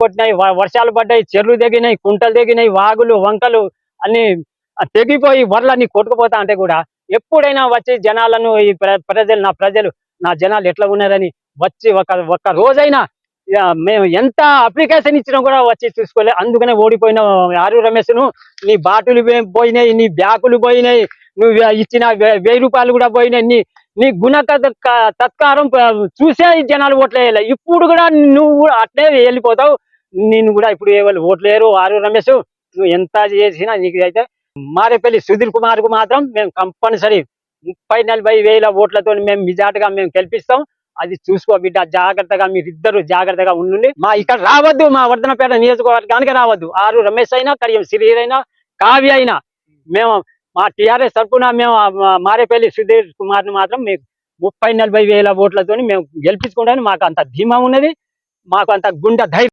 కొట్టినాయి, వర్షాలు పడ్డాయి, చెర్లు తెగినాయి, కుంటలు తెగినాయి, వాగులు వంకలు అన్ని తెగిపోయి వరలన్నీ కొట్టుకుపోతా అంటే కూడా ఎప్పుడైనా వచ్చి జనాలను ఈ ప్రజలు నా జనాలు ఎట్లా ఉన్నారని వచ్చి ఒక్క రోజైనా మేము ఎంత అప్లికేషన్ ఇచ్చినా కూడా వచ్చి చూసుకోలే. అందుకనే ఓడిపోయిన ఆరు రమేష్ను నీ బాటులు పోయినాయి, నీ బ్యాకులు పోయినాయి, నువ్వు ఇచ్చిన 1000 రూపాయలు కూడా పోయినాయి. నీ గుణ తత్కారం చూసే జనాలు ఓట్లేయాలి. ఇప్పుడు కూడా నువ్వు అట్లే వెళ్ళిపోతావు. నేను కూడా ఇప్పుడు వాళ్ళు ఓట్లేరు. ఆరు రమేష్ నువ్వు ఎంత చేసినా నీకు అయితే మారేపల్లి సుధీర్ కుమార్ కు మాత్రం మేము కంపల్సరీ 30-40 వేల ఓట్లతో మేము మెజార్టీగా మేము గెలిపిస్తాం. అది చూసుకో బిడ్డ, జాగ్రత్తగా మీరిద్దరు జాగ్రత్తగా ఉండండి. మా ఇక్కడ రావద్దు, మా వర్ధనపేట నియోజకవర్గానికి రావద్దు. ఆరు రమేష్ అయినా, కడియం శ్రీహరి అయినా, కావ్య అయినా మేము మా టీఆర్ఎస్ తరఫున మేము మారేపల్లి సుధీర్ కుమార్ ను మాత్రం మీకు 30-40 వేల ఓట్లతో మేము గెలిపించుకుంటామని మాకు అంత ధీమా ఉన్నది, మాకు అంత గుండె ధైర్యం.